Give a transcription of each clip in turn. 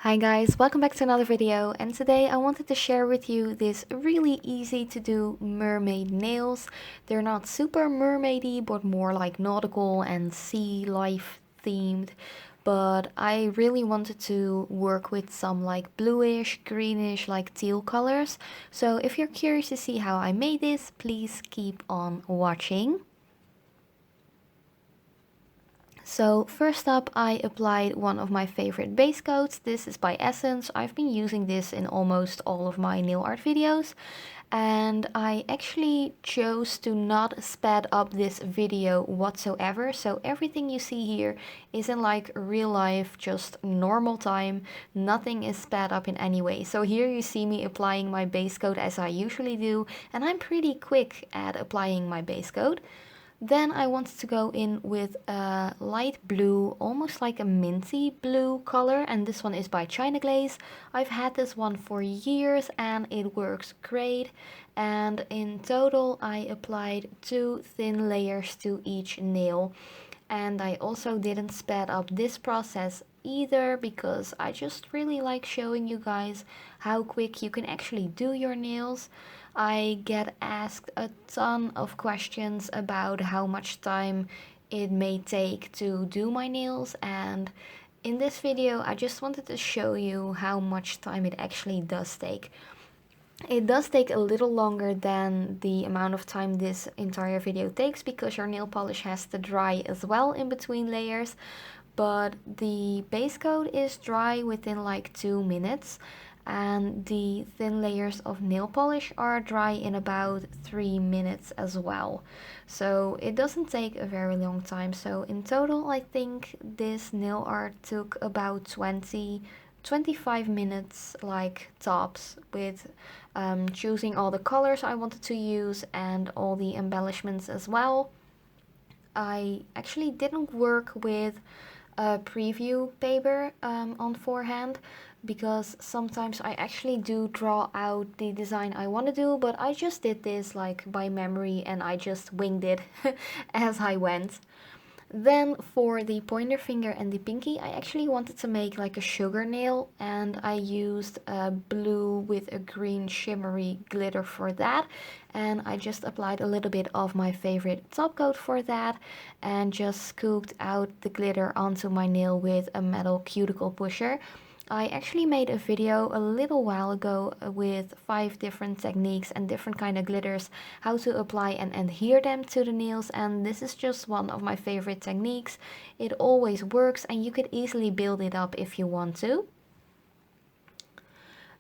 Hi guys, welcome back to another video, and today I wanted to share with you this really easy to do mermaid nails. They're not super mermaidy but more like nautical and sea life themed, but I really wanted to work with some like bluish, greenish, like teal colors. So if you're curious to see how I made this, please keep on watching. So first up, I applied one of my favorite base coats. This is by Essence. I've been using this in almost all of my nail art videos. And I actually chose to not sped up this video whatsoever. So everything you see here is in like real life, just normal time. Nothing is sped up in any way. So here you see me applying my base coat as I usually do. And I'm pretty quick at applying my base coat. Then I wanted to go in with a light blue, almost like a minty blue color, and this one is by China Glaze. I've had this one for years and it works great. And in total I applied 2 thin layers to each nail. And I also didn't sped up this process either because I just really like showing you guys how quick you can actually do your nails. I get asked a ton of questions about how much time it may take to do my nails, and in this video I just wanted to show you how much time it actually does take. It does take a little longer than the amount of time this entire video takes because your nail polish has to dry as well in between layers, but the base coat is dry within like 2 minutes and the thin layers of nail polish are dry in about 3 minutes as well. So it doesn't take a very long time. So in total I think this nail art took about 25 minutes like tops, with choosing all the colors I wanted to use and all the embellishments as well. I actually didn't work with a preview paper on forehand because sometimes I actually do draw out the design I want to do, but I just did this like by memory and I just winged it as I went. Then for the pointer finger and the pinky, I actually wanted to make like a sugar nail, and I used a blue with a green shimmery glitter for that. And I just applied a little bit of my favorite top coat for that and just scooped out the glitter onto my nail with a metal cuticle pusher. I actually made a video a little while ago with 5 different techniques and different kind of glitters, how to apply and adhere them to the nails, and this is just one of my favorite techniques. It always works and you could easily build it up if you want to.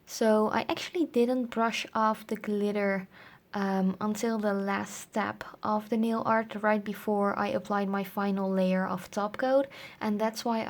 So I actually didn't brush off the glitter until the last step of the nail art, right before I applied my final layer of top coat, and that's why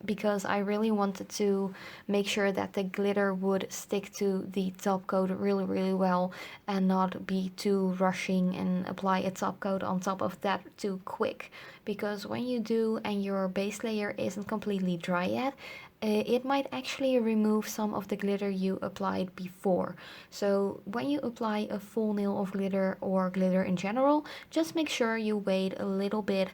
because I really wanted to make sure that the glitter would stick to the top coat really well and not be too rushing and apply a top coat on top of that too quick, because when you do and your base layer isn't completely dry yet, it might actually remove some of the glitter you applied before. So when you apply a full nail of glitter or glitter in general, just make sure you wait a little bit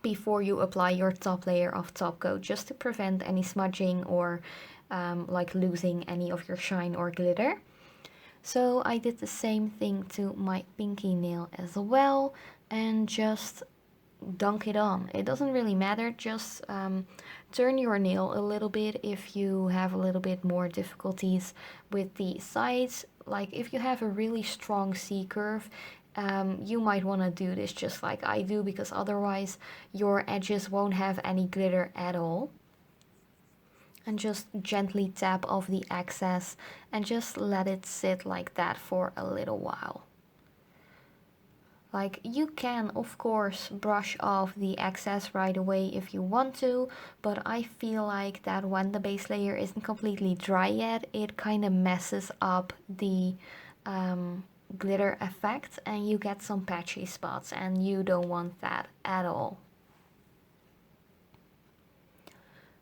before you apply your top layer of top coat, just to prevent any smudging or like losing any of your shine or glitter. So I did the same thing to my pinky nail as well and just dunk it on. It doesn't really matter, just turn your nail a little bit if you have a little bit more difficulties with the sides. Like if you have a really strong C curve, you might want to do this just like I do, because otherwise your edges won't have any glitter at all. And just gently tap off the excess and just let it sit like that for a little while. Like, you can of course brush off the excess right away if you want to, but I feel like that when the base layer isn't completely dry yet, it kind of messes up the glitter effect and you get some patchy spots, and you don't want that at all.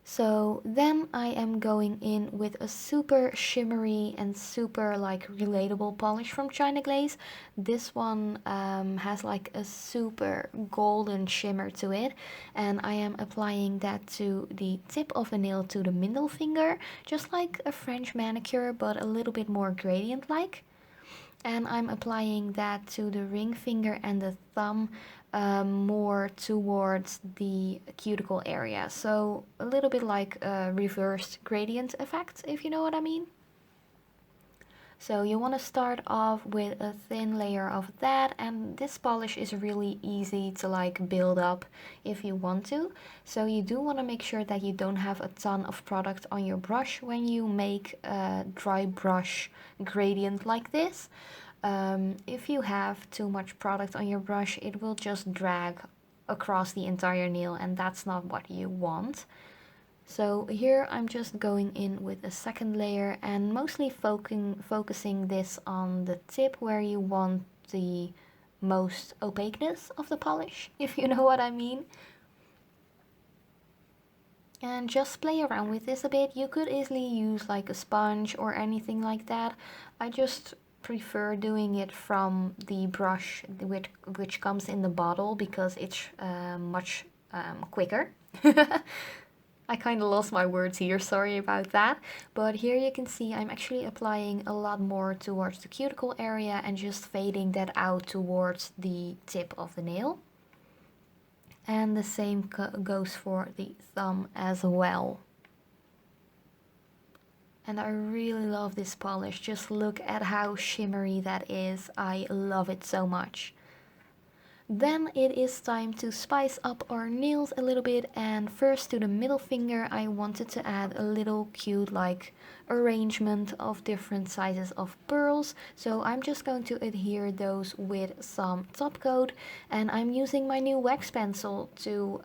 So then I am going in with a super shimmery and super like relatable polish from China Glaze. This one has like a super golden shimmer to it, and I am applying that to the tip of the nail, to the middle finger, just like a French manicure but a little bit more gradient like. And I'm applying that to the ring finger and the thumb, more towards the cuticle area. So a little bit like a reversed gradient effect, if you know what I mean. So you want to start off with a thin layer of that, and this polish is really easy to like build up if you want to. So you do want to make sure that you don't have a ton of product on your brush when you make a dry brush gradient like this. If you have too much product on your brush, it will just drag across the entire nail, and that's not what you want. So here I'm just going in with a second layer and mostly focusing this on the tip where you want the most opaqueness of the polish, if you know what I mean. And just play around with this a bit. You could easily use like a sponge or anything like that. I just prefer doing it from the brush which comes in the bottle because it's much quicker. I kind of lost my words here, sorry about that. But here you can see I'm actually applying a lot more towards the cuticle area and just fading that out towards the tip of the nail. And the same goes for the thumb as well. And I really love this polish. Just look at how shimmery that is. I love it so much. Then it is time to spice up our nails a little bit, and first to the middle finger I wanted to add a little cute like arrangement of different sizes of pearls. So I'm just going to adhere those with some top coat, and I'm using my new wax pencil to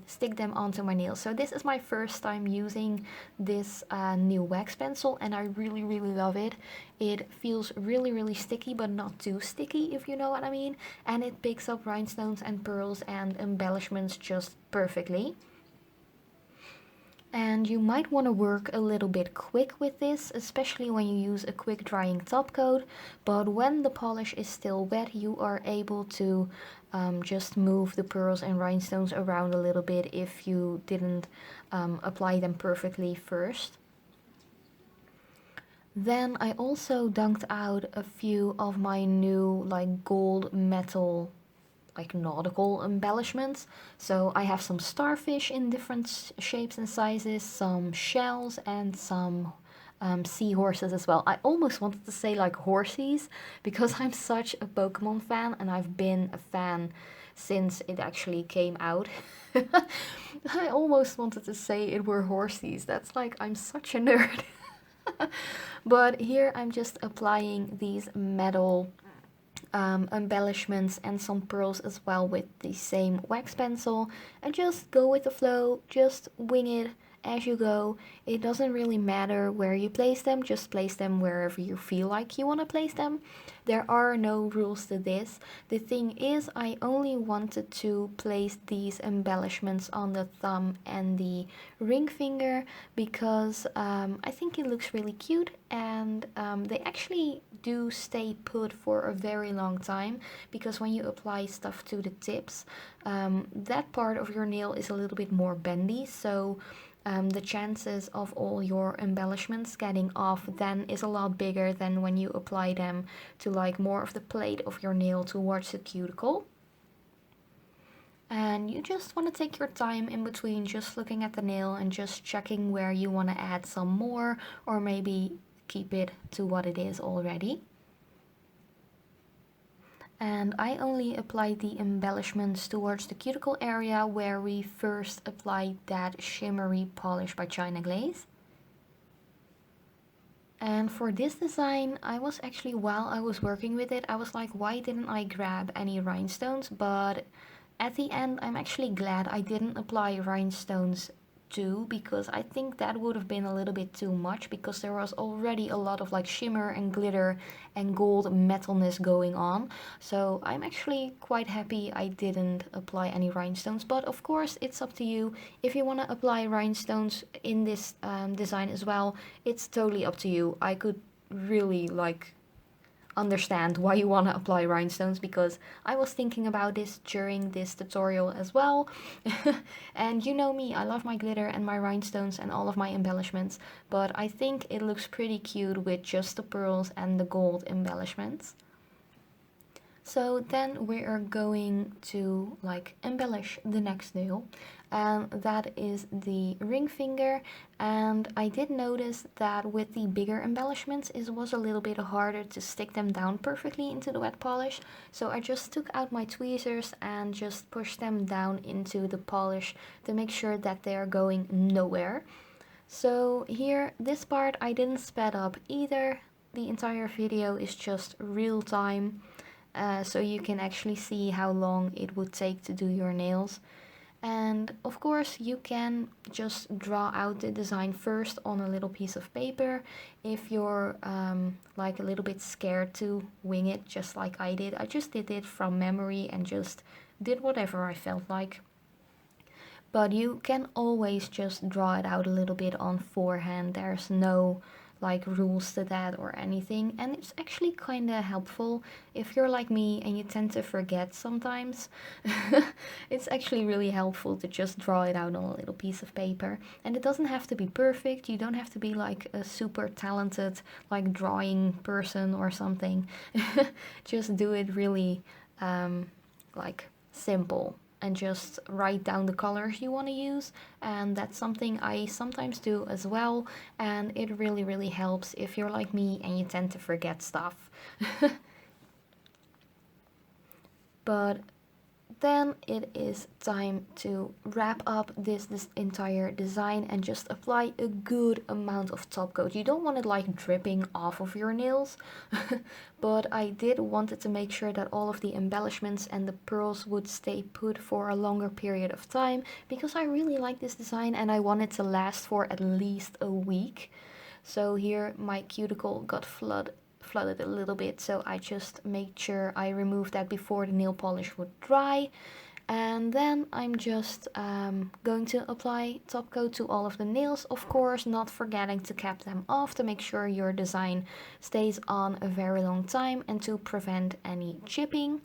stick them onto my nails. So this is my first time using this new wax pencil, and I really love it. It feels really sticky, but not too sticky, if you know what I mean. And it picks up rhinestones and pearls and embellishments just perfectly. And you might want to work a little bit quick with this, especially when you use a quick drying top coat. But when the polish is still wet, you are able to just move the pearls and rhinestones around a little bit if you didn't apply them perfectly first. Then I also dunked out a few of my new like gold metal like nautical embellishments. So I have some starfish in different shapes and sizes, some shells, and some seahorses as well. I almost wanted to say like horsies because I'm such a Pokemon fan and I've been a fan since it actually came out. I almost wanted to say it were horsies. That's like, I'm such a nerd. But here I'm just applying these metal embellishments and some pearls as well with the same wax pencil, and just go with the flow, just wing it as you go. It doesn't really matter where you place them, just place them wherever you feel like you want to place them. There are no rules to this. The thing is, I only wanted to place these embellishments on the thumb and the ring finger because I think it looks really cute, and they actually do stay put for a very long time because when you apply stuff to the tips, that part of your nail is a little bit more bendy, so the chances of all your embellishments getting off then is a lot bigger than when you apply them to like more of the plate of your nail towards the cuticle. And you just want to take your time in between just looking at the nail and just checking where you want to add some more or maybe keep it to what it is already. And I only applied the embellishments towards the cuticle area where we first applied that shimmery polish by China Glaze. And for this design, I was actually, while I was working with it, I was like, why didn't I grab any rhinestones? But at the end, I'm actually glad I didn't apply rhinestones 2 because I think that would have been a little bit too much because there was already a lot of like shimmer and glitter and gold metalness going on. So I'm actually quite happy I didn't apply any rhinestones, but of course it's up to you. If you want to apply rhinestones in this design as well, it's totally up to you. I could really like understand why you want to apply rhinestones because I was thinking about this during this tutorial as well. And you know me, I love my glitter and my rhinestones and all of my embellishments, but I think it looks pretty cute with just the pearls and the gold embellishments. So then we are going to like embellish the next nail, and that is the ring finger. And I did notice that with the bigger embellishments it was a little bit harder to stick them down perfectly into the wet polish, so I just took out my tweezers and just pushed them down into the polish to make sure that they are going nowhere. So here, this part I didn't sped up either. The entire video is just real time. So you can actually see how long it would take to do your nails. And of course you can just draw out the design first on a little piece of paper if you're like a little bit scared to wing it, just like I did. I just did it from memory and just did whatever I felt like. But you can always just draw it out a little bit on forehand. There's no like rules to that or anything, and it's actually kind of helpful if you're like me and you tend to forget sometimes. It's actually really helpful to just draw it out on a little piece of paper, and it doesn't have to be perfect. You don't have to be like a super talented like drawing person or something. Just do it really like simple and just write down the colors you want to use, and that's something I sometimes do as well, and it really helps if you're like me and you tend to forget stuff. But then it is time to wrap up this entire design and just apply a good amount of top coat. You don't want it like dripping off of your nails, but I did wanted to make sure that all of the embellishments and the pearls would stay put for a longer period of time because I really like this design and I want it to last for at least a week. So here my cuticle got flooded a little bit, so I just made sure I removed that before the nail polish would dry. And then I'm just going to apply top coat to all of the nails, of course not forgetting to cap them off to make sure your design stays on a very long time and to prevent any chipping.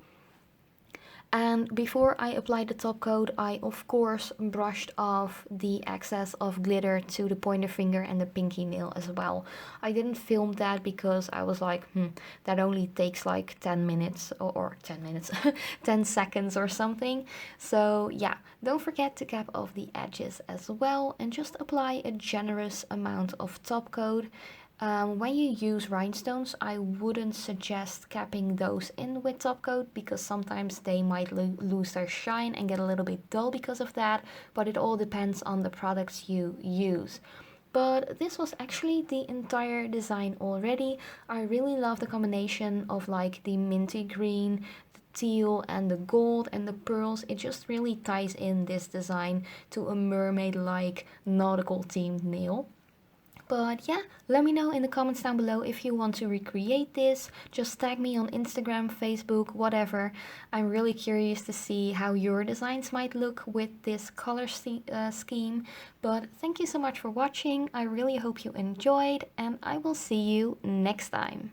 And before I applied the top coat, I of course brushed off the excess of glitter to the pointer finger and the pinky nail as well. I didn't film that because I was like, that only takes like 10 minutes or 10 minutes, 10 seconds or something. So yeah, don't forget to cap off the edges as well and just apply a generous amount of top coat. When you use rhinestones, I wouldn't suggest capping those in with top coat because sometimes they might lose their shine and get a little bit dull because of that, but it all depends on the products you use. But this was actually the entire design already. I really love the combination of like the minty green, the teal and the gold and the pearls. It just really ties in this design to a mermaid-like nautical themed nail. But yeah, let me know in the comments down below if you want to recreate this. Just tag me on Instagram, Facebook, whatever. I'm really curious to see how your designs might look with this color scheme. But thank you so much for watching. I really hope you enjoyed, and I will see you next time.